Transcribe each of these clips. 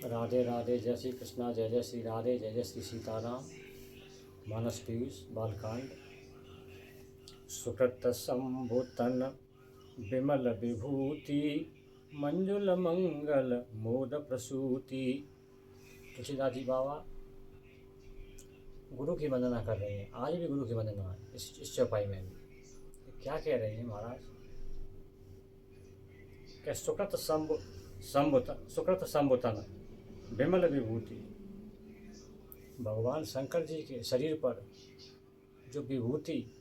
राधे राधे, जय श्री कृष्णा, जय जय श्री राधे, जय जय श्री सीताराम। मानस पीयूष बालकांड। सुकृत संभूतन विमल विभूति, मंजुल मंगल मोद प्रसूति। तुलसीदास जी बाबा गुरु की वंदना कर रहे हैं। आज भी गुरु की वंदना है इस चौपाई में भी। क्या कह रहे हैं महाराज? क्या सुकृत संभूतन विमल विभूति। भगवान शंकर जी के शरीर पर जो विभूति,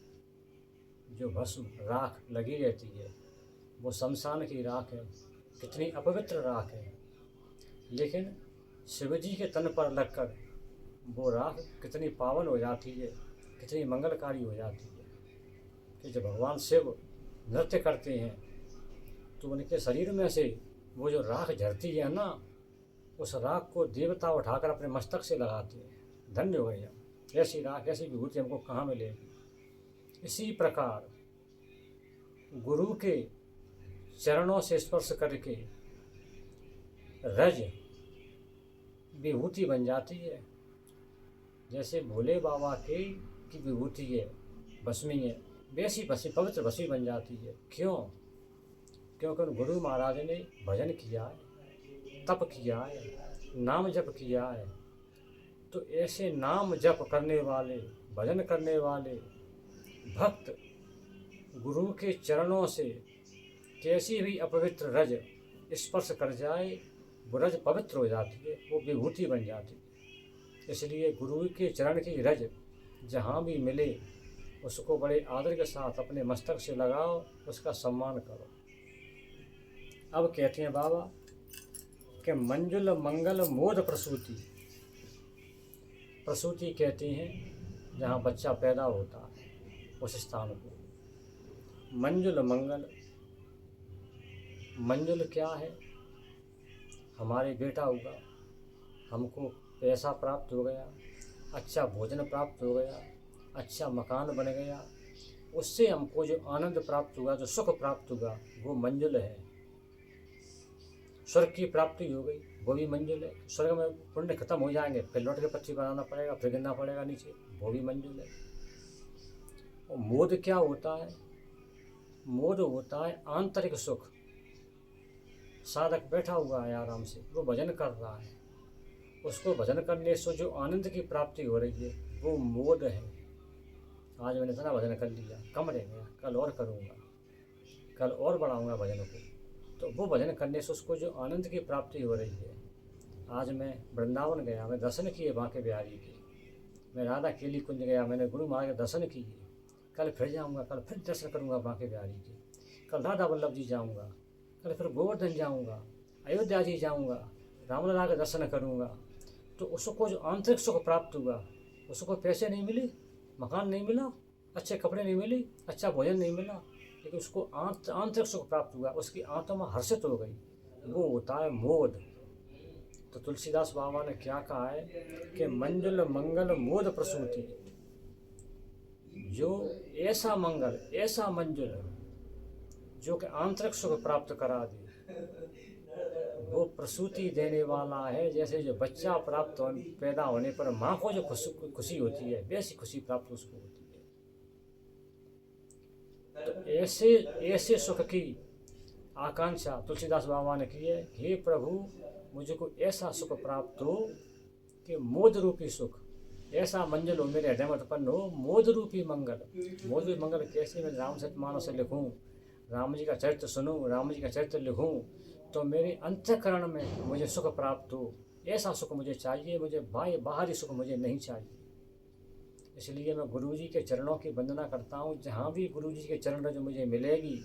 जो भस्म राख लगी रहती है, वो शमशान की राख है। कितनी अपवित्र राख है, लेकिन शिव जी के तन पर लगकर वो राख कितनी पावन हो जाती है, कितनी मंगलकारी हो जाती है कि जब भगवान शिव नृत्य करते हैं तो उनके शरीर में से वो जो राख झरती है ना, उस राख को देवता उठाकर अपने मस्तक से लगाते हैं। धन्य हो गए हम। ऐसी राख, ऐसी विभूति हमको कहाँ मिलेगी? इसी प्रकार गुरु के चरणों से स्पर्श करके रज विभूति बन जाती है। जैसे भोले बाबा की विभूति है, भस्मी है, वैसी भस्मी, पवित्र भस्मी बन जाती है। क्यों? क्योंकि गुरु महाराज ने भजन किया है, तप किया है, नाम जप किया है। तो ऐसे नाम जप करने वाले, भजन करने वाले भक्त गुरु के चरणों से कैसी भी अपवित्र रज स्पर्श कर जाए, वो रज पवित्र हो जाती है, वो विभूति बन जाती है। इसलिए गुरु के चरण की रज जहाँ भी मिले उसको बड़े आदर के साथ अपने मस्तक से लगाओ, उसका सम्मान करो। अब कहते हैं बाबा कि मंजुल मंगल मोद प्रसूति। प्रसूति कहते हैं जहाँ बच्चा पैदा होता है, उस स्थान को मंजुल मंगल। मंजुल क्या है? हमारे बेटा हुआ, हमको पैसा प्राप्त हो गया, अच्छा भोजन प्राप्त हो गया, अच्छा मकान बन गया, उससे हमको जो आनंद प्राप्त हुआ, जो सुख प्राप्त हुआ, वो मंजुल है। स्वर्ग की प्राप्ति हो गई, वो भी मंजुल है। स्वर्ग में पुण्य खत्म हो जाएंगे, फिर लौट के पक्षी बनाना पड़ेगा, फिर गिरना पड़ेगा नीचे, वो भी मंजुल है। और मोद क्या होता है? मोद होता है आंतरिक सुख। साधक बैठा हुआ है आराम से, वो भजन कर रहा है, उसको भजन करने से जो आनंद की प्राप्ति हो रही है, वो मोद है। आज मैंने इतना भजन कर लिया, कम रह गया, कल और करूँगा, कल और बढ़ाऊँगा भजन को। तो वो भजन करने से उसको जो आनंद की प्राप्ति हो रही है। आज मैं वृंदावन गया, मैं दर्शन किए बांके बिहारी के, मैं राधा केली कुंज गया, मैंने गुरु महाराज के दर्शन किए। कल फिर जाऊंगा, कल फिर दर्शन करूंगा बांके बिहारी के, कल राधा वल्लभ जी जाऊंगा, कल फिर गोवर्धन जाऊंगा, अयोध्या जी जाऊंगा, रामलला के दर्शन करूंगा। तो उसको जो आंतरिक सुख प्राप्त हुआ, उसको पैसे नहीं मिले, मकान नहीं मिला, अच्छे कपड़े नहीं मिले, अच्छा भोजन नहीं मिला, लेकिन उसको आंतरिक सुख प्राप्त हुआ, उसकी आत्मा हर्षित हो गई, वो होता है मोद। तो तुलसीदास बाबा ने क्या कहा है कि मंजुल मंगल मोद प्रसूति। जो ऐसा मंगल, ऐसा मंजुल जो कि आंतरिक सुख प्राप्त करा दे, वो प्रसूति देने वाला है। जैसे जो बच्चा पैदा होने पर माँ को जो खुशी होती है, वैसी खुशी प्राप्त उसको होती है। तो ऐसे सुख की आकांक्षा तुलसीदास बाबा ने की है। हे प्रभु, मुझको ऐसा सुख प्राप्त हो कि मोद रूपी सुख, ऐसा मंजिल हो मेरे हृदय में उत्पन्न हो, मोद रूपी मंगल। मोद रूपी मंगल कैसे? मैं रामचरितमानस से लिखूं, राम जी का चरित्र सुनूं, राम जी का चरित्र लिखूं, तो मेरे अंतःकरण में मुझे सुख प्राप्त हो। ऐसा सुख मुझे चाहिए, मुझे बाहरी सुख मुझे नहीं चाहिए। इसलिए मैं गुरु जी के चरणों की वंदना करता हूँ। जहाँ भी गुरु जी के चरण रज मुझे मिलेगी,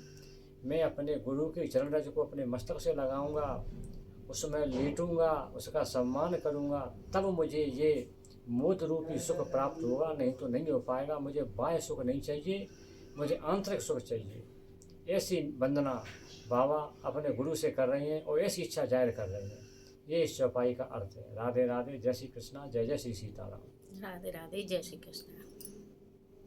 मैं अपने गुरु के चरण रज को अपने मस्तक से लगाऊंगा, उसमें लेटूंगा, उसका सम्मान करूंगा, तब मुझे ये मोद रूपी सुख प्राप्त होगा, नहीं तो नहीं हो पाएगा। मुझे बाह्य सुख नहीं चाहिए, मुझे आंतरिक सुख चाहिए। ऐसी वंदना बाबा अपने गुरु से कर रहे हैं और ऐसी इच्छा जाहिर कर रहे हैं। ये इस चौपाई का अर्थ है। राधे राधे, जय श्री कृष्णा, जय जय श्री सीताराम। राधे राधे, जय श्री कृष्ण।